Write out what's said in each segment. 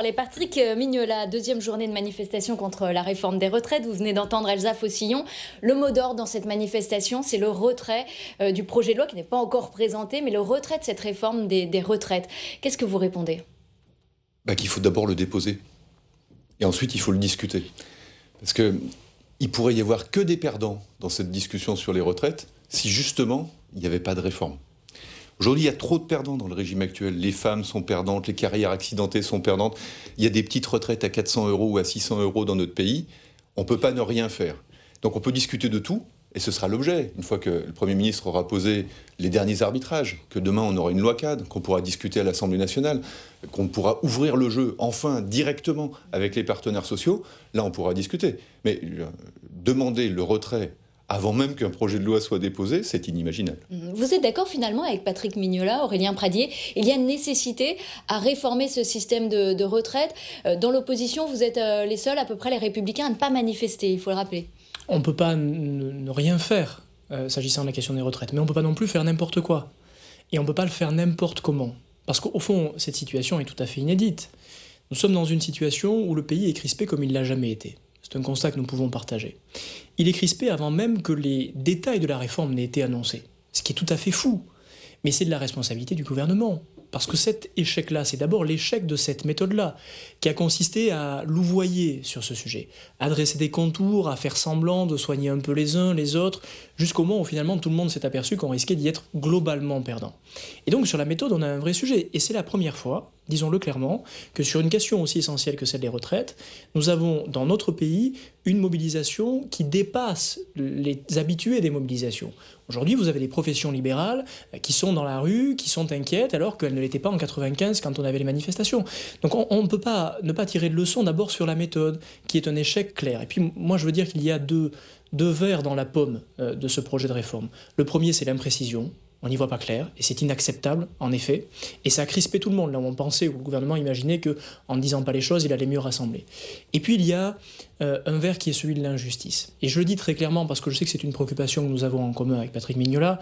Les Patrick Mignola, deuxième journée de manifestation contre la réforme des retraites. Vous venez d'entendre Elsa Faucillon. Le mot d'ordre dans cette manifestation, c'est le retrait du projet de loi qui n'est pas encore présenté, mais le retrait de cette réforme des retraites. Qu'est-ce que vous répondez ? Qu'il faut d'abord le déposer. Et ensuite, il faut le discuter. Parce qu'il ne pourrait y avoir que des perdants dans cette discussion sur les retraites si justement il n'y avait pas de réforme. Aujourd'hui, il y a trop de perdants dans le régime actuel. Les femmes sont perdantes, les carrières accidentées sont perdantes. Il y a des petites retraites à 400 € ou à 600 € dans notre pays. On ne peut pas ne rien faire. Donc on peut discuter de tout, et ce sera l'objet, une fois que le Premier ministre aura posé les derniers arbitrages, que demain on aura une loi cadre, qu'on pourra discuter à l'Assemblée nationale, qu'on pourra ouvrir le jeu, enfin, directement avec les partenaires sociaux. Là, on pourra discuter. Mais demander le retrait avant même qu'un projet de loi soit déposé, c'est inimaginable. Vous êtes d'accord finalement avec Patrick Mignola, Aurélien Pradié ? Il y a une nécessité à réformer ce système de retraite. Dans l'opposition, vous êtes les seuls, à peu près les Républicains, à ne pas manifester, il faut le rappeler. On ne peut pas ne rien faire s'agissant de la question des retraites, mais on ne peut pas non plus faire n'importe quoi. Et on ne peut pas le faire n'importe comment. Parce qu'au fond, cette situation est tout à fait inédite. Nous sommes dans une situation où le pays est crispé comme il ne l'a jamais été. C'est un constat que nous pouvons partager. Il est crispé avant même que les détails de la réforme n'aient été annoncés, ce qui est tout à fait fou. Mais c'est de la responsabilité du gouvernement. Parce que cet échec-là, c'est d'abord l'échec de cette méthode-là, qui a consisté à louvoyer sur ce sujet, à dresser des contours, à faire semblant de soigner un peu les uns, les autres, jusqu'au moment où finalement tout le monde s'est aperçu qu'on risquait d'y être globalement perdant. Et donc sur la méthode, on a un vrai sujet. Et c'est la première fois, disons-le clairement, que sur une question aussi essentielle que celle des retraites, nous avons dans notre pays une mobilisation qui dépasse les habitués des mobilisations. Aujourd'hui, vous avez des professions libérales qui sont dans la rue, qui sont inquiètes, alors qu'elles ne l'étaient pas en 95 quand on avait les manifestations. Donc on ne peut pas ne pas tirer de leçon d'abord sur la méthode, qui est un échec clair. Et puis moi, je veux dire qu'il y a deux vers dans la pomme de ce projet de réforme. Le premier, c'est l'imprécision. On n'y voit pas clair, et c'est inacceptable, en effet. Et ça a crispé tout le monde, là où on pensait, où le gouvernement imaginait qu'en ne disant pas les choses, il allait mieux rassembler. Et puis il y a un vers qui est celui de l'injustice. Et je le dis très clairement, parce que je sais que c'est une préoccupation que nous avons en commun avec Patrick Mignola.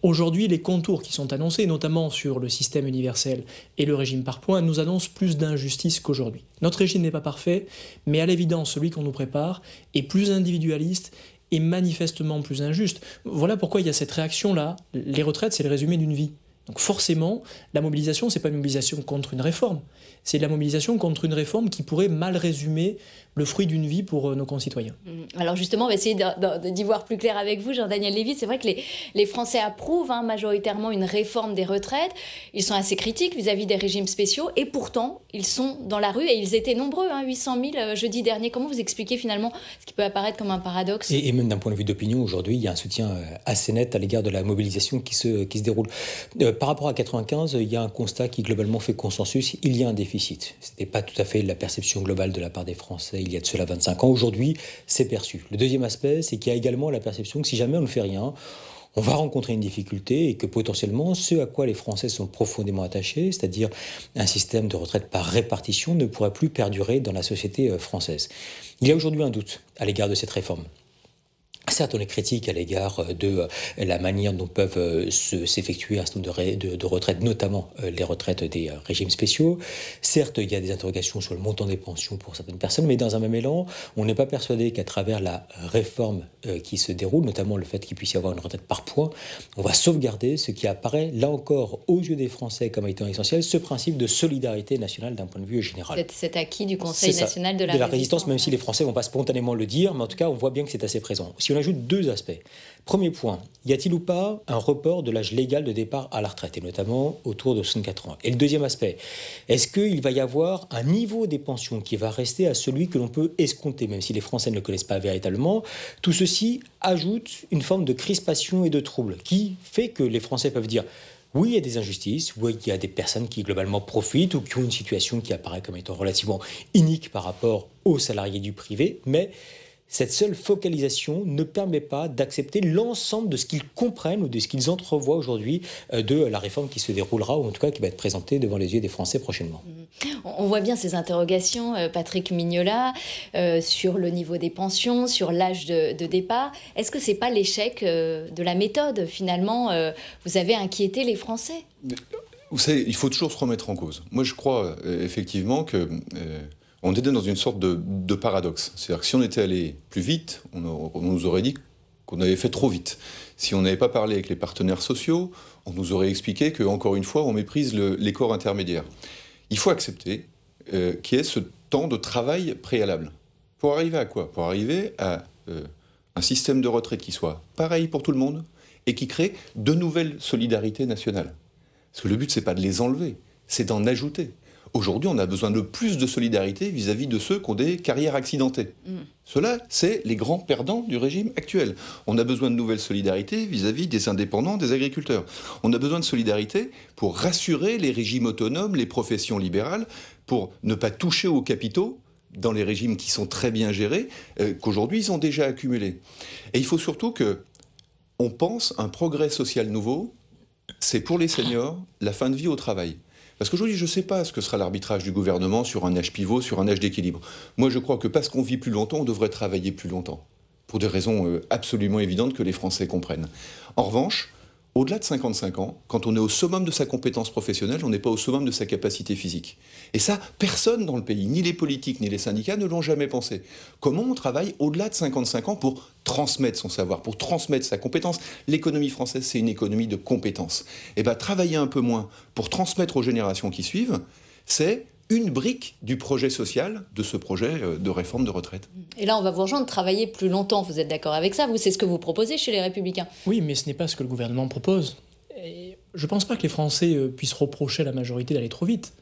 Aujourd'hui, les contours qui sont annoncés, notamment sur le système universel et le régime par points, nous annoncent plus d'injustice qu'aujourd'hui. Notre régime n'est pas parfait, mais à l'évidence, celui qu'on nous prépare est plus individualiste et manifestement plus injuste. Voilà pourquoi il y a cette réaction-là. Les retraites, c'est le résumé d'une vie. Donc forcément, la mobilisation, c'est pas une mobilisation contre une réforme. C'est la mobilisation contre une réforme qui pourrait mal résumer le fruit d'une vie pour nos concitoyens. Alors justement, on va essayer d'y voir plus clair avec vous, Jean-Daniel Lévy. C'est vrai que les Français approuvent majoritairement une réforme des retraites. Ils sont assez critiques vis-à-vis des régimes spéciaux. Et pourtant, ils sont dans la rue et ils étaient nombreux, 800 000 jeudi dernier. Comment vous expliquez finalement ce qui peut apparaître comme un paradoxe ? Et même d'un point de vue d'opinion, aujourd'hui, il y a un soutien assez net à l'égard de la mobilisation qui se déroule. Par rapport à 95, il y a un constat qui globalement fait consensus. Il y a un déficit. Ce n'était pas tout à fait la perception globale de la part des Français il y a de cela 25 ans. Aujourd'hui, c'est perçu. Le deuxième aspect, c'est qu'il y a également la perception que si jamais on ne fait rien, on va rencontrer une difficulté et que potentiellement ce à quoi les Français sont profondément attachés, c'est-à-dire un système de retraite par répartition, ne pourrait plus perdurer dans la société française. Il y a aujourd'hui un doute à l'égard de cette réforme. Certes, on est critique à l'égard de la manière dont peuvent s'effectuer un certain nombre de retraites, notamment les retraites des régimes spéciaux. Certes, il y a des interrogations sur le montant des pensions pour certaines personnes, mais dans un même élan, on n'est pas persuadé qu'à travers la réforme qui se déroule, notamment le fait qu'il puisse y avoir une retraite par points, on va sauvegarder ce qui apparaît, là encore, aux yeux des Français comme étant essentiel, ce principe de solidarité nationale d'un point de vue général. Cet acquis du Conseil national de la résistance, même si les Français ne vont pas spontanément le dire, mais en tout cas, on voit bien que c'est assez présent. Si on ajoute deux aspects. Premier point, y a-t-il ou pas un report de l'âge légal de départ à la retraite, et notamment autour de 64 ans ? Et le deuxième aspect, est-ce qu'il va y avoir un niveau des pensions qui va rester à celui que l'on peut escompter, même si les Français ne le connaissent pas véritablement ? Tout ceci ajoute une forme de crispation et de trouble qui fait que les Français peuvent dire oui, il y a des injustices, oui, il y a des personnes qui globalement profitent ou qui ont une situation qui apparaît comme étant relativement inique par rapport aux salariés du privé, mais cette seule focalisation ne permet pas d'accepter l'ensemble de ce qu'ils comprennent ou de ce qu'ils entrevoient aujourd'hui de la réforme qui se déroulera, ou en tout cas qui va être présentée devant les yeux des Français prochainement. On voit bien ces interrogations, Patrick Mignola, sur le niveau des pensions, sur l'âge de départ. Est-ce que ce n'est pas l'échec de la méthode, finalement vous avez inquiété les Français ? Vous savez, il faut toujours se remettre en cause. Moi, je crois effectivement que on était dans une sorte de paradoxe. C'est-à-dire que si on était allé plus vite, on nous aurait dit qu'on avait fait trop vite. Si on n'avait pas parlé avec les partenaires sociaux, on nous aurait expliqué qu'encore une fois, on méprise les corps intermédiaires. Il faut accepter qu'il y ait ce temps de travail préalable. Pour arriver à quoi? Pour arriver à un système de retraite qui soit pareil pour tout le monde et qui crée de nouvelles solidarités nationales. Parce que le but, c'est pas de les enlever, c'est d'en ajouter. Aujourd'hui, on a besoin de plus de solidarité vis-à-vis de ceux qui ont des carrières accidentées. Ceux-là, c'est les grands perdants du régime actuel. On a besoin de nouvelles solidarités vis-à-vis des indépendants, des agriculteurs. On a besoin de solidarité pour rassurer les régimes autonomes, les professions libérales, pour ne pas toucher aux capitaux dans les régimes qui sont très bien gérés, qu'aujourd'hui, ils ont déjà accumulés. Et il faut surtout qu'on pense un progrès social nouveau, c'est pour les seniors la fin de vie au travail. Parce qu'aujourd'hui, je ne sais pas ce que sera l'arbitrage du gouvernement sur un âge pivot, sur un âge d'équilibre. Moi, je crois que parce qu'on vit plus longtemps, on devrait travailler plus longtemps. Pour des raisons absolument évidentes que les Français comprennent. En revanche, au-delà de 55 ans, quand on est au summum de sa compétence professionnelle, on n'est pas au summum de sa capacité physique. Et ça, personne dans le pays, ni les politiques, ni les syndicats, ne l'ont jamais pensé. Comment on travaille au-delà de 55 ans pour transmettre son savoir, pour transmettre sa compétence? L'économie française, c'est une économie de compétences. Et bien, travailler un peu moins pour transmettre aux générations qui suivent, c'est une brique du projet social, de ce projet de réforme de retraite. Et là, on va vous rejoindre, travailler plus longtemps. Vous êtes d'accord avec ça? C'est ce que vous proposez chez les Républicains? Oui, mais ce n'est pas ce que le gouvernement propose. Et je ne pense pas que les Français puissent reprocher à la majorité d'aller trop vite,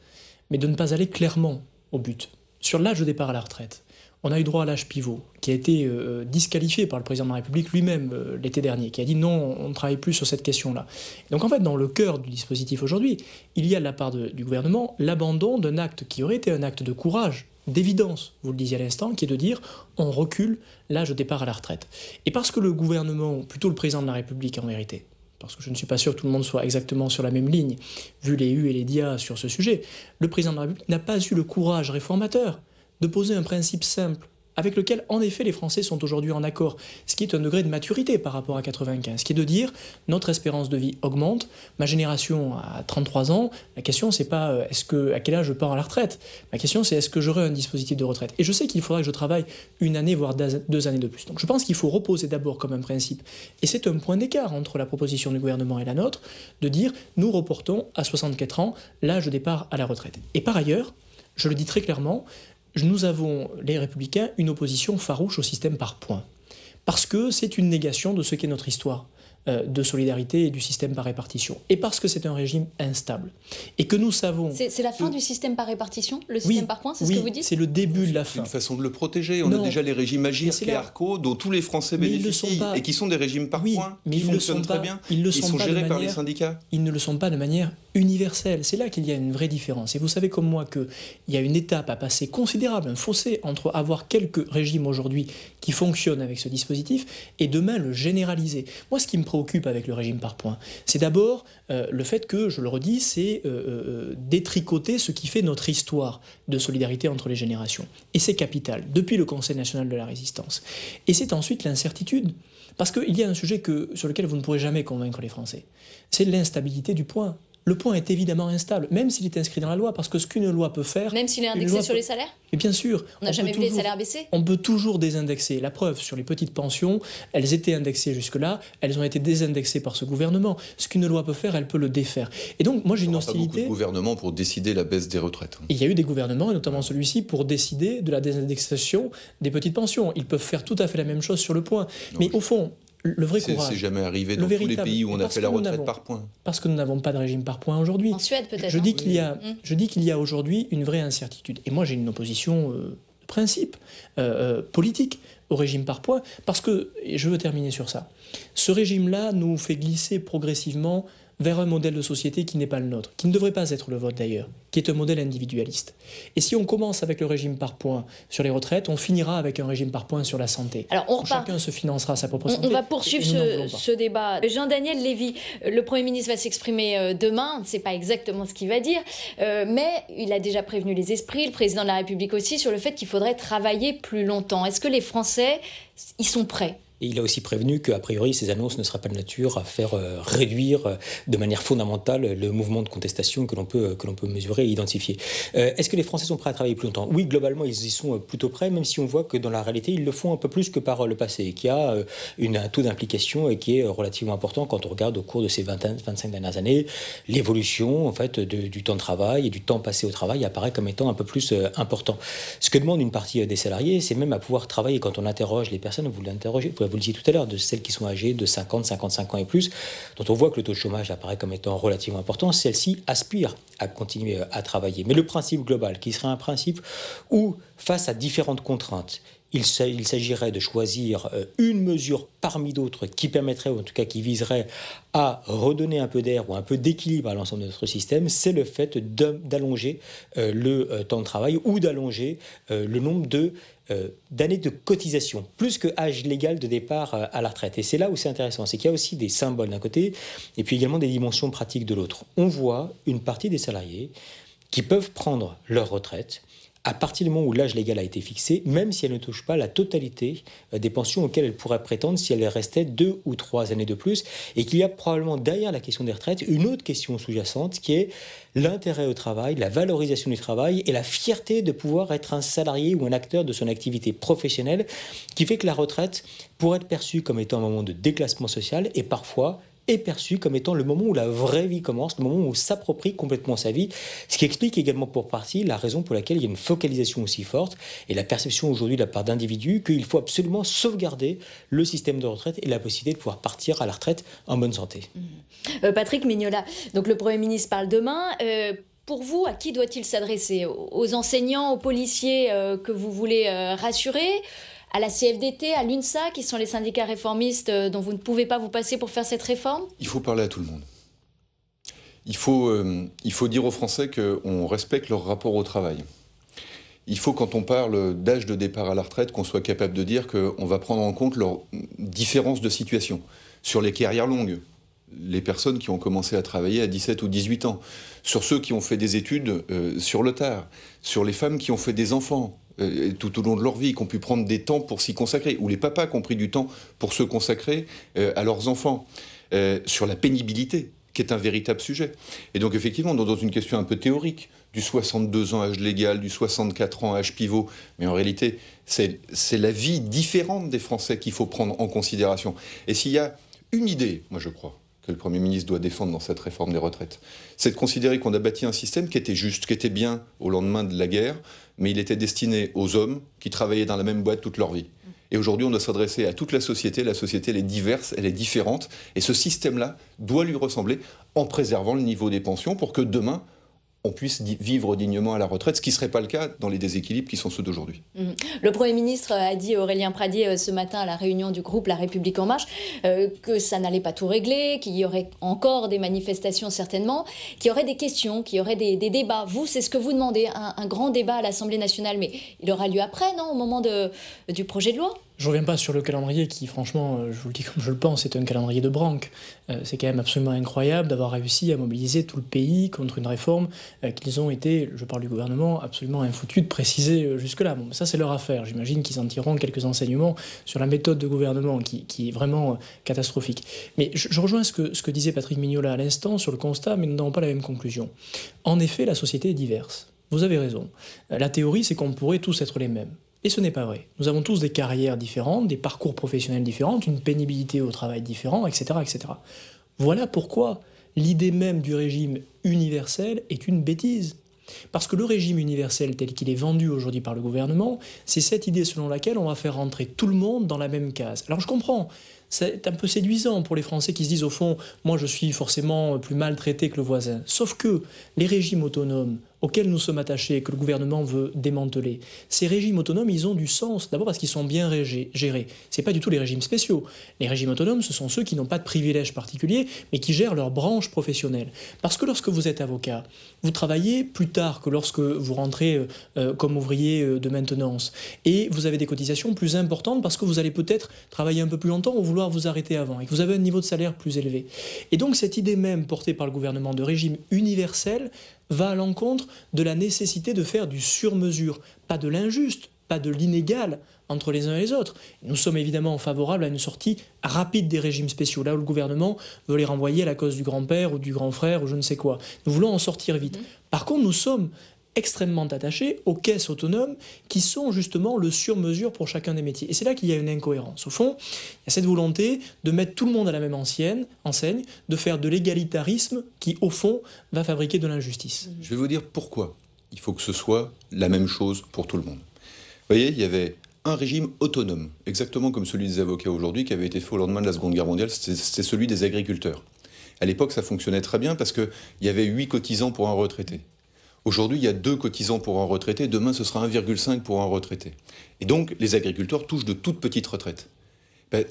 mais de ne pas aller clairement au but. Sur l'âge de départ à la retraite, on a eu droit à l'âge pivot, qui a été disqualifié par le président de la République lui-même l'été dernier, qui a dit non, on ne travaille plus sur cette question-là. Donc en fait, dans le cœur du dispositif aujourd'hui, il y a de la part du gouvernement l'abandon d'un acte qui aurait été un acte de courage, d'évidence, vous le disiez à l'instant, qui est de dire on recule l'âge de départ à la retraite. Et parce que le gouvernement, ou plutôt le président de la République en vérité, parce que je ne suis pas sûr que tout le monde soit exactement sur la même ligne, vu les U et les DIA sur ce sujet, le président de la République n'a pas eu le courage réformateur de poser un principe simple, avec lequel, en effet, les Français sont aujourd'hui en accord, ce qui est un degré de maturité par rapport à 95, qui est de dire, notre espérance de vie augmente, ma génération a 33 ans, la question c'est pas à quel âge je pars à la retraite, ma question c'est est-ce que j'aurai un dispositif de retraite? Et je sais qu'il faudra que je travaille une année, voire 2 années de plus. Donc je pense qu'il faut reposer d'abord comme un principe, et c'est un point d'écart entre la proposition du gouvernement et la nôtre, de dire, nous reportons à 64 ans l'âge de départ à la retraite. Et par ailleurs, je le dis très clairement, nous avons, les Républicains, une opposition farouche au système par points. Parce que c'est une négation de ce qu'est notre histoire de solidarité et du système par répartition. Et parce que c'est un régime instable. Et que nous savons... C'est la fin du système par répartition, le système par points, c'est ce que vous dites? C'est le début de la C'est fin. une façon de le protéger. On a déjà les régimes Agirc et Arco, dont tous les Français bénéficient, et qui sont des régimes par points, qui fonctionnent très bien. Ils sont gérés par les syndicats. Ils ne le sont pas de manière universelle. C'est là qu'il y a une vraie différence. Et vous savez comme moi qu'il y a une étape à passer considérable, un fossé entre avoir quelques régimes aujourd'hui qui fonctionnent avec ce dispositif et demain le généraliser. Moi, ce qui me préoccupe avec le régime par points, c'est d'abord le fait que, je le redis, c'est détricoter ce qui fait notre histoire de solidarité entre les générations. Et c'est capital, depuis le Conseil national de la résistance. Et c'est ensuite l'incertitude. Parce qu'il y a un sujet sur lequel vous ne pourrez jamais convaincre les Français. C'est l'instabilité du point. Le point est évidemment instable, même s'il est inscrit dans la loi, parce que ce qu'une loi peut faire... Même s'il est indexé sur les salaires? Mais bien sûr. On n'a jamais vu les salaires baisser? On peut toujours désindexer. La preuve, sur les petites pensions, elles étaient indexées jusque-là, elles ont été désindexées par ce gouvernement. Ce qu'une loi peut faire, elle peut le défaire. Et donc, moi, j'ai une hostilité... Il n'y a pas beaucoup de gouvernements pour décider la baisse des retraites. Il y a eu des gouvernements, et notamment celui-ci, pour décider de la désindexation des petites pensions. Ils peuvent faire tout à fait la même chose sur le point. Mais au fond... Le vrai courage. C'est jamais arrivé dans tous les pays où on a fait la retraite par points. Parce que nous n'avons pas de régime par points aujourd'hui. En Suède peut-être. Je dis qu'il y a aujourd'hui une vraie incertitude. Et moi j'ai une opposition de principe, politique, au régime par points. Parce que, et je veux terminer sur ça, ce régime-là nous fait glisser progressivement vers un modèle de société qui n'est pas le nôtre, qui ne devrait pas être le vôtre d'ailleurs, qui est un modèle individualiste. Et si on commence avec le régime par points sur les retraites, on finira avec un régime par points sur la santé. Alors on repart. Chacun se financera sa propre santé. On va poursuivre ce débat. Jean-Daniel Lévy, le Premier ministre va s'exprimer demain, on ne sait pas exactement ce qu'il va dire, mais il a déjà prévenu les esprits, le président de la République aussi, sur le fait qu'il faudrait travailler plus longtemps. Est-ce que les Français, ils sont prêts Et il a aussi prévenu qu'a priori, ces annonces ne seraient pas de nature à faire réduire de manière fondamentale le mouvement de contestation que l'on peut mesurer et identifier. Est-ce que les Français sont prêts à travailler plus longtemps ? Oui, globalement, ils y sont plutôt prêts, même si on voit que dans la réalité, ils le font un peu plus que par le passé, et qu'il y a un taux d'implication qui est relativement important quand on regarde au cours de ces 25 dernières années. L'évolution en fait, du temps de travail et du temps passé au travail apparaît comme étant un peu plus important. Ce que demande une partie des salariés, c'est même à pouvoir travailler. Quand on interroge les personnes, vous le disiez tout à l'heure, de celles qui sont âgées de 50, 55 ans et plus, dont on voit que le taux de chômage apparaît comme étant relativement important, celles-ci aspirent à continuer à travailler. Mais le principe global, qui serait un principe où, face à différentes contraintes, il s'agirait de choisir une mesure parmi d'autres qui permettrait, ou en tout cas qui viserait à redonner un peu d'air ou un peu d'équilibre à l'ensemble de notre système, c'est le fait d'allonger le temps de travail ou d'allonger le nombre d'années de cotisation, plus que âge légal de départ à la retraite. Et c'est là où c'est intéressant, c'est qu'il y a aussi des symboles d'un côté et puis également des dimensions pratiques de l'autre. On voit une partie des salariés qui peuvent prendre leur retraite à partir du moment où l'âge légal a été fixé, même si elle ne touche pas la totalité des pensions auxquelles elle pourrait prétendre si elle restait 2 ou 3 années de plus, et qu'il y a probablement derrière la question des retraites une autre question sous-jacente qui est l'intérêt au travail, la valorisation du travail et la fierté de pouvoir être un salarié ou un acteur de son activité professionnelle, qui fait que la retraite pourrait être perçue comme étant un moment de déclassement social et parfois est perçu comme étant le moment où la vraie vie commence, le moment où on s'approprie complètement sa vie, ce qui explique également pour partie la raison pour laquelle il y a une focalisation aussi forte et la perception aujourd'hui de la part d'individus qu'il faut absolument sauvegarder le système de retraite et la possibilité de pouvoir partir à la retraite en bonne santé. Patrick Mignola, donc le Premier ministre parle demain. Pour vous, à qui doit-il s'adresser ? Aux enseignants, aux policiers que vous voulez rassurer ? À la CFDT, à l'UNSA, qui sont les syndicats réformistes dont vous ne pouvez pas vous passer pour faire cette réforme ? Il faut parler à tout le monde. Il faut dire aux Français qu'on respecte leur rapport au travail. Il faut, quand on parle d'âge de départ à la retraite, qu'on soit capable de dire qu'on va prendre en compte leurs différences de situation. Sur les carrières longues, les personnes qui ont commencé à travailler à 17 ou 18 ans, sur ceux qui ont fait des études sur le tard, sur les femmes qui ont fait des enfants, tout au long de leur vie, qui ont pu prendre des temps pour s'y consacrer, ou les papas qui ont pris du temps pour se consacrer à leurs enfants, sur la pénibilité, qui est un véritable sujet. Et donc effectivement, dans une question un peu théorique, du 62 ans âge légal, du 64 ans âge pivot, mais en réalité, c'est la vie différente des Français qu'il faut prendre en considération. Et s'il y a une idée, moi je crois, que le Premier ministre doit défendre dans cette réforme des retraites, c'est de considérer qu'on a bâti un système qui était juste, qui était bien au lendemain de la guerre, mais il était destiné aux hommes qui travaillaient dans la même boîte toute leur vie. Et aujourd'hui, on doit s'adresser à toute la société. La société, elle est diverse, elle est différente. Et ce système-là doit lui ressembler en préservant le niveau des pensions pour que demain, on puisse vivre dignement à la retraite, ce qui ne serait pas le cas dans les déséquilibres qui sont ceux d'aujourd'hui. Le Premier ministre a dit, Aurélien Pradié, ce matin à la réunion du groupe La République En Marche, que ça n'allait pas tout régler, qu'il y aurait encore des manifestations certainement, qu'il y aurait des questions, qu'il y aurait des débats. Vous, c'est ce que vous demandez, un grand débat à l'Assemblée nationale, mais il aura lieu après, non, au moment du projet de loi ? Je ne reviens pas sur le calendrier qui, franchement, je vous le dis comme je le pense, c'est un calendrier de branque. C'est quand même absolument incroyable d'avoir réussi à mobiliser tout le pays contre une réforme qu'ils ont été, je parle du gouvernement, absolument infoutus de préciser jusque-là. Bon, ça, c'est leur affaire. J'imagine qu'ils en tireront quelques enseignements sur la méthode de gouvernement qui est vraiment catastrophique. Mais je rejoins ce que disait Patrick Mignola à l'instant sur le constat, mais nous n'avons pas la même conclusion. En effet, la société est diverse. Vous avez raison. La théorie, c'est qu'on pourrait tous être les mêmes. Et ce n'est pas vrai. Nous avons tous des carrières différentes, des parcours professionnels différents, une pénibilité au travail différente, etc., etc. Voilà pourquoi l'idée même du régime universel est une bêtise. Parce que le régime universel tel qu'il est vendu aujourd'hui par le gouvernement, c'est cette idée selon laquelle on va faire rentrer tout le monde dans la même case. Alors je comprends, c'est un peu séduisant pour les Français qui se disent au fond, moi je suis forcément plus maltraité que le voisin. Sauf que les régimes autonomes auxquels nous sommes attachés et que le gouvernement veut démanteler, ces régimes autonomes, ils ont du sens. D'abord parce qu'ils sont bien gérés. C'est pas du tout les régimes spéciaux. Les régimes autonomes, ce sont ceux qui n'ont pas de privilèges particuliers, mais qui gèrent leur branche professionnelle. Parce que lorsque vous êtes avocat, vous travaillez plus tard que lorsque vous rentrez comme ouvrier de maintenance. Et vous avez des cotisations plus importantes parce que vous allez peut-être travailler un peu plus longtemps ou vouloir vous arrêter avant, et que vous avez un niveau de salaire plus élevé. Et donc cette idée même portée par le gouvernement de régime universel va à l'encontre de la nécessité de faire du sur-mesure, pas de l'injuste, pas de l'inégal entre les uns et les autres. Nous sommes évidemment favorables à une sortie rapide des régimes spéciaux, là où le gouvernement veut les renvoyer à la cause du grand-père ou du grand-frère ou je ne sais quoi. Nous voulons en sortir vite. Par contre, nous sommes extrêmement attachés aux caisses autonomes qui sont justement le sur-mesure pour chacun des métiers. Et c'est là qu'il y a une incohérence. Au fond, il y a cette volonté de mettre tout le monde à la même enseigne, de faire de l'égalitarisme qui, au fond, va fabriquer de l'injustice. Je vais vous dire pourquoi il faut que ce soit la même chose pour tout le monde. Vous voyez, il y avait un régime autonome, exactement comme celui des avocats aujourd'hui, qui avait été fait au lendemain de la Seconde Guerre mondiale, c'était celui des agriculteurs. À l'époque, ça fonctionnait très bien parce qu'il y avait 8 cotisants pour un retraité. Aujourd'hui, il y a 2 cotisants pour un retraité. Demain, ce sera 1,5 pour un retraité. Et donc, les agriculteurs touchent de toutes petites retraites.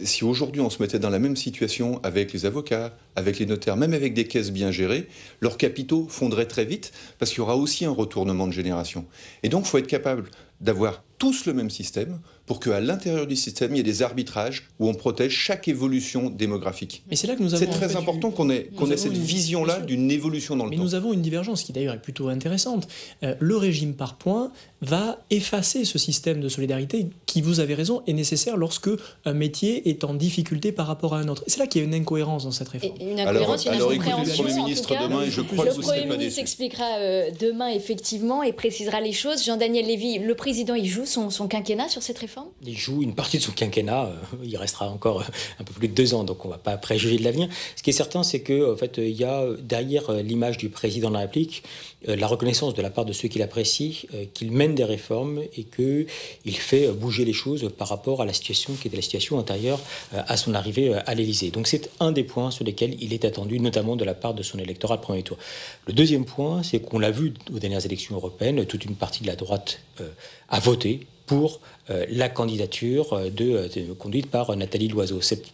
Si aujourd'hui, on se mettait dans la même situation avec les avocats, avec les notaires, même avec des caisses bien gérées, leurs capitaux fondraient très vite parce qu'il y aura aussi un retournement de génération. Et donc, il faut être capable d'avoir tous le même système pour qu'à l'intérieur du système, il y ait des arbitrages où on protège chaque évolution démographique. Mais c'est là que nous avons c'est très important qu'on ait cette vision-là d'une évolution dans le temps. Mais nous avons une divergence qui d'ailleurs est plutôt intéressante. Le régime par points va effacer ce système de solidarité qui, vous avez raison, est nécessaire lorsque un métier est en difficulté par rapport à un autre. Et c'est là qu'il y a une incohérence dans cette réforme. Une incohérence, une incompréhension. Le Premier ministre demain, et je crois que vous ne serez pas déçus. Le Premier ministre expliquera demain effectivement et précisera les choses. Jean-Daniel Lévy, le président, il joue son quinquennat sur cette réforme ? Il joue une partie de son quinquennat. Il restera encore un peu plus de 2 ans, donc on ne va pas préjuger de l'avenir. Ce qui est certain, c'est que en fait, il y a derrière l'image du président de la République la reconnaissance de la part de ceux qui l'apprécient, qu'il mène des réformes et qu'il fait bouger les choses par rapport à la situation qui était la situation antérieure à son arrivée à l'Élysée. Donc c'est un des points sur lesquels il est attendu, notamment de la part de son électorat de premier tour. Le deuxième point, c'est qu'on l'a vu aux dernières élections européennes, toute une partie de la droite a voté pour la candidature conduite par Nathalie Loiseau. Cette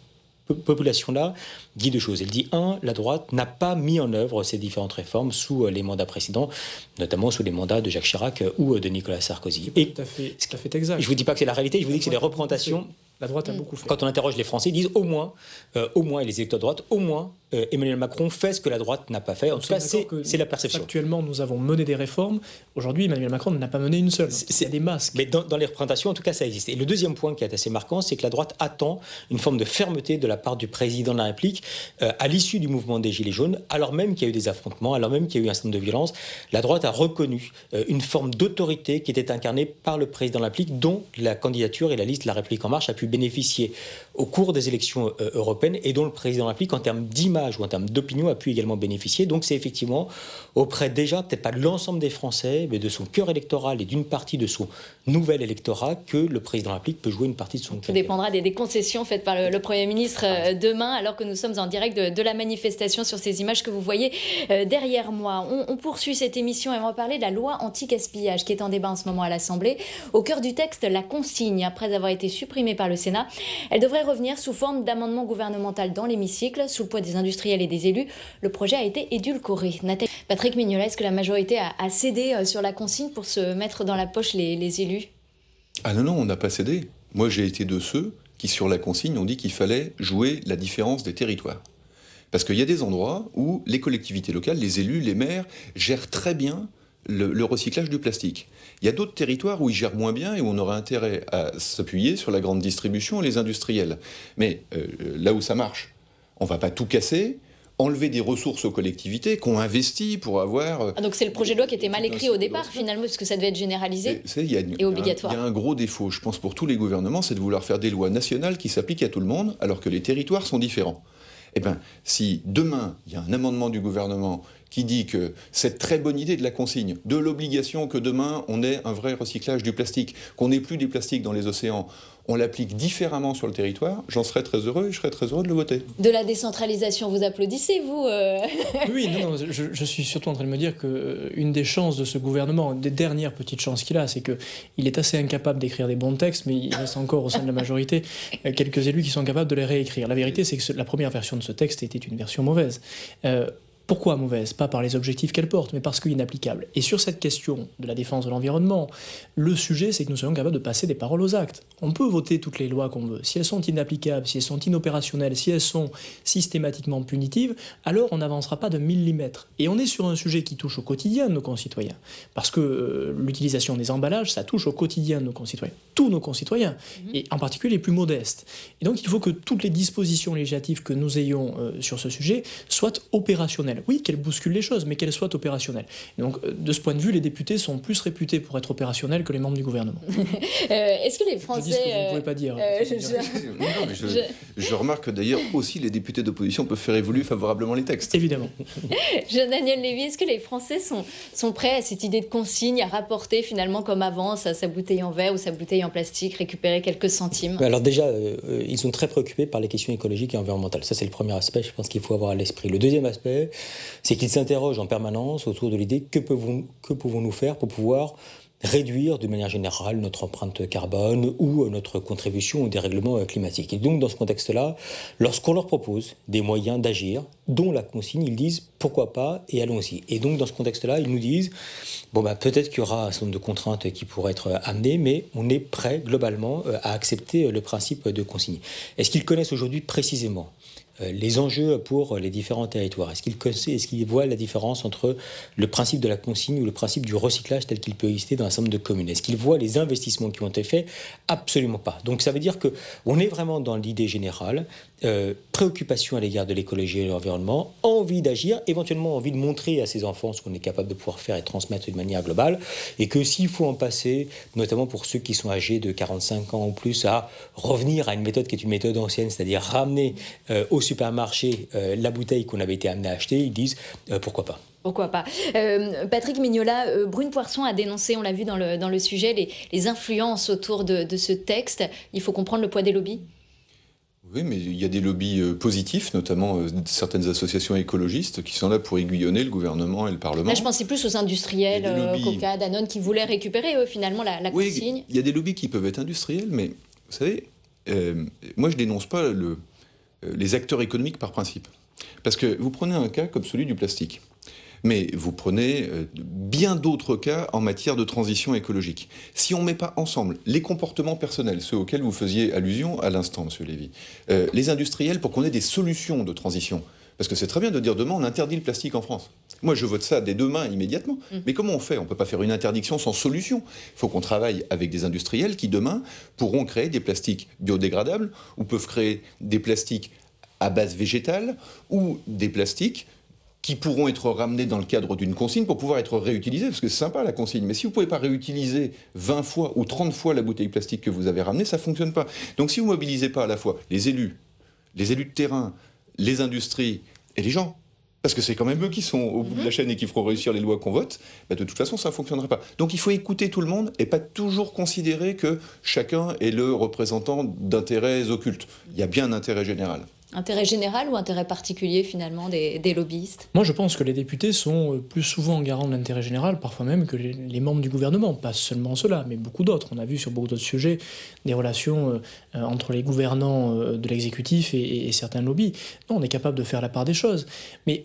population-là dit 2 choses. Elle dit, 1, la droite n'a pas mis en œuvre ces différentes réformes sous les mandats précédents, notamment sous les mandats de Jacques Chirac ou de Nicolas Sarkozy. Et tout à fait exact. Je ne vous dis pas que c'est la réalité, je vous dis que c'est des représentations. La droite a beaucoup fait. Quand on interroge les Français, ils disent au moins, et les électeurs de droite, au moins, Emmanuel Macron fait ce que la droite n'a pas fait. En tout cas, c'est la perception. Actuellement, nous avons mené des réformes. Aujourd'hui, Emmanuel Macron n'a pas mené une seule. C'est des masques. Mais dans les représentations, en tout cas, ça existe. Et le deuxième point qui est assez marquant, c'est que la droite attend une forme de fermeté de la part du président de la République à l'issue du mouvement des Gilets jaunes, alors même qu'il y a eu des affrontements, alors même qu'il y a eu un certain nombre de violences. La droite a reconnu une forme d'autorité qui était incarnée par le président de la République, dont la candidature et la liste La République En Marche a pu bénéficier au cours des élections européennes et dont le président de la République, en termes d'image ou en termes d'opinion, a pu également bénéficier. Donc c'est effectivement auprès déjà, peut-être pas de l'ensemble des Français, mais de son cœur électoral et d'une partie de son nouvel électorat que le président de la République peut jouer une partie de son Tout dépendra des concessions faites par le Premier ministre demain, alors que nous sommes en direct de la manifestation sur ces images que vous voyez derrière moi. On poursuit cette émission et on va parler de la loi anti-gaspillage qui est en débat en ce moment à l'Assemblée. Au cœur du texte, la consigne, après avoir été supprimée par le Sénat, elle devrait revenir sous forme d'amendement gouvernemental dans l'hémicycle. Sous le poids des industriels et des élus, le projet a été édulcoré. Patrick Mignola, est-ce que la majorité a cédé sur la consigne pour se mettre dans la poche les élus ? Ah non, on n'a pas cédé. Moi, j'ai été de ceux qui, sur la consigne, ont dit qu'il fallait jouer la différence des territoires. Parce qu'il y a des endroits où les collectivités locales, les élus, les maires, gèrent très bien le recyclage du plastique. Il y a d'autres territoires où ils gèrent moins bien et où on aurait intérêt à s'appuyer sur la grande distribution et les industriels. Mais là où ça marche, on ne va pas tout casser, enlever des ressources aux collectivités qu'on investit pour avoir... donc c'est le projet de loi qui était mal écrit au départ, finalement, parce que ça devait être généralisé et obligatoire. Il y a un gros défaut, je pense, pour tous les gouvernements, c'est de vouloir faire des lois nationales qui s'appliquent à tout le monde, alors que les territoires sont différents. Eh bien, si demain, il y a un amendement du gouvernement qui dit que cette très bonne idée de la consigne, de l'obligation que demain on ait un vrai recyclage du plastique, qu'on n'ait plus des plastiques dans les océans, on l'applique différemment sur le territoire, j'en serais très heureux et je serais très heureux de le voter. De la décentralisation, vous applaudissez, vous Oui, non, je suis surtout en train de me dire qu'une des chances de ce gouvernement, une des dernières petites chances qu'il a, c'est qu'il est assez incapable d'écrire des bons textes, mais il reste encore au sein de la majorité quelques élus qui sont capables de les réécrire. La vérité, c'est que la première version de ce texte était une version mauvaise. Pourquoi mauvaise? Pas par les objectifs qu'elle porte, mais parce qu'inapplicable. Et sur cette question de la défense de l'environnement, le sujet, c'est que nous soyons capables de passer des paroles aux actes. On peut voter toutes les lois qu'on veut. Si elles sont inapplicables, si elles sont inopérationnelles, si elles sont systématiquement punitives, alors on n'avancera pas de millimètre. Et on est sur un sujet qui touche au quotidien de nos concitoyens. Parce que l'utilisation des emballages, ça touche au quotidien de nos concitoyens. Tous nos concitoyens, et en particulier les plus modestes. Et donc il faut que toutes les dispositions législatives que nous ayons sur ce sujet soient opérationnelles. Oui, qu'elles bousculent les choses, mais qu'elles soient opérationnelles. Et donc, de ce point de vue, les députés sont plus réputés pour être opérationnels que les membres du gouvernement. Est-ce que les Français... Je dis ce que vous ne pouvez pas dire. Je remarque d'ailleurs aussi les députés d'opposition peuvent faire évoluer favorablement les textes. Évidemment. Jean-Daniel Lévy, est-ce que les Français sont prêts à cette idée de consigne, à rapporter finalement comme avant sa bouteille en verre ou sa bouteille en plastique, récupérer quelques centimes? Alors déjà, ils sont très préoccupés par les questions écologiques et environnementales. Ça, c'est le premier aspect, je pense qu'il faut avoir à l'esprit. Le deuxième aspect, c'est qu'ils s'interrogent en permanence autour de l'idée que pouvons-nous faire pour pouvoir réduire de manière générale notre empreinte carbone ou notre contribution au dérèglement climatique. Et donc dans ce contexte-là, lorsqu'on leur propose des moyens d'agir, dont la consigne, ils disent pourquoi pas et allons-y. Et donc dans ce contexte-là, ils nous disent peut-être qu'il y aura un certain nombre de contraintes qui pourraient être amenées, mais on est prêt globalement à accepter le principe de consigne. Est-ce qu'ils connaissent aujourd'hui précisément les enjeux pour les différents territoires? Est-ce qu'ils voient la différence entre le principe de la consigne ou le principe du recyclage tel qu'il peut exister dans un certain nombre de communes? Est-ce qu'ils voient les investissements qui ont été faits? Absolument pas. Donc ça veut dire qu'on est vraiment dans l'idée générale, préoccupation à l'égard de l'écologie et de l'environnement, envie d'agir, éventuellement envie de montrer à ses enfants ce qu'on est capable de pouvoir faire et transmettre de manière globale, et que s'il faut en passer, notamment pour ceux qui sont âgés de 45 ans ou plus, à revenir à une méthode qui est une méthode ancienne, c'est-à-dire ramener au supermarché la bouteille qu'on avait été amené à acheter, ils disent pourquoi pas. Pourquoi pas. Patrick Mignola, Brune Poirson a dénoncé, on l'a vu dans le sujet, les influences autour de ce texte. Il faut comprendre le poids des lobbies. Oui, mais il y a des lobbies positifs, notamment certaines associations écologistes qui sont là pour aiguillonner le gouvernement et le Parlement. Là, je pensais plus aux industriels, Coca, Danone, qui voulaient récupérer, eux, finalement, la consigne. Oui, il y a des lobbies qui peuvent être industriels, mais vous savez, moi, je dénonce pas les acteurs économiques par principe. Parce que vous prenez un cas comme celui du plastique. Mais vous prenez bien d'autres cas en matière de transition écologique. Si on ne met pas ensemble les comportements personnels, ceux auxquels vous faisiez allusion à l'instant, Monsieur Lévy, les industriels pour qu'on ait des solutions de transition, parce que c'est très bien de dire demain on interdit le plastique en France. Moi je vote ça dès demain immédiatement. Mais comment on fait? On ne peut pas faire une interdiction sans solution. Il faut qu'on travaille avec des industriels qui demain pourront créer des plastiques biodégradables ou peuvent créer des plastiques à base végétale ou des plastiques qui pourront être ramenés dans le cadre d'une consigne pour pouvoir être réutilisés, parce que c'est sympa la consigne, mais si vous ne pouvez pas réutiliser 20 fois ou 30 fois la bouteille plastique que vous avez ramenée, ça ne fonctionne pas. Donc si vous ne mobilisez pas à la fois les élus de terrain, les industries et les gens, parce que c'est quand même eux qui sont au bout de la chaîne et qui feront réussir les lois qu'on vote, de toute façon ça ne fonctionnera pas. Donc il faut écouter tout le monde et pas toujours considérer que chacun est le représentant d'intérêts occultes. Il y a bien un intérêt général. Intérêt général ou intérêt particulier finalement des lobbyistes? Moi je pense que les députés sont plus souvent garants de l'intérêt général, parfois même que les membres du gouvernement, pas seulement ceux-là, mais beaucoup d'autres. On a vu sur beaucoup d'autres sujets des relations entre les gouvernants de l'exécutif et certains lobbies. Non, on est capable de faire la part des choses. Mais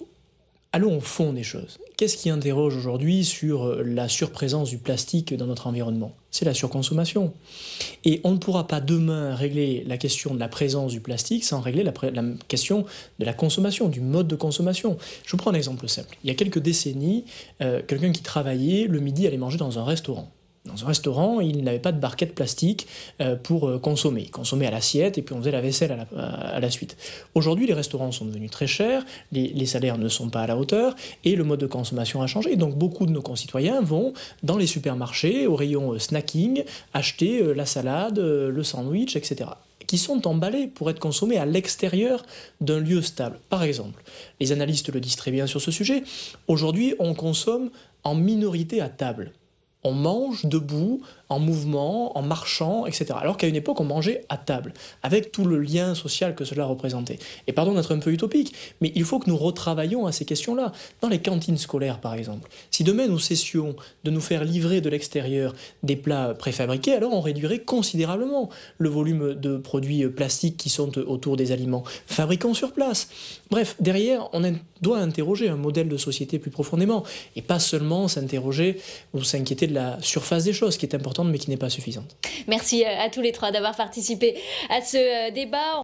allons au fond des choses. Qu'est-ce qui interroge aujourd'hui sur la surprésence du plastique dans notre environnement? C'est la surconsommation. Et on ne pourra pas demain régler la question de la présence du plastique sans régler la question de la consommation, du mode de consommation. Je vous prends un exemple simple. Il y a quelques décennies, quelqu'un qui travaillait le midi allait manger dans un restaurant. Dans un restaurant, il n'avait pas de barquette plastique pour consommer. Il consommait à l'assiette et puis on faisait la vaisselle à la suite. Aujourd'hui, les restaurants sont devenus très chers, les salaires ne sont pas à la hauteur et le mode de consommation a changé. Donc beaucoup de nos concitoyens vont dans les supermarchés, au rayon snacking, acheter la salade, le sandwich, etc. qui sont emballés pour être consommés à l'extérieur d'un lieu stable. Par exemple, les analystes le disent très bien sur ce sujet, aujourd'hui on consomme en minorité à table. On mange debout en mouvement, en marchant, etc. Alors qu'à une époque, on mangeait à table, avec tout le lien social que cela représentait. Et pardon d'être un peu utopique, mais il faut que nous retravaillions à ces questions-là. Dans les cantines scolaires, par exemple, si demain nous cessions de nous faire livrer de l'extérieur des plats préfabriqués, alors on réduirait considérablement le volume de produits plastiques qui sont autour des aliments. Fabriquons sur place. Bref, derrière, on doit interroger un modèle de société plus profondément, et pas seulement s'interroger ou s'inquiéter de la surface des choses, qui est importante mais qui n'est pas suffisante. Merci à tous les trois d'avoir participé à ce débat.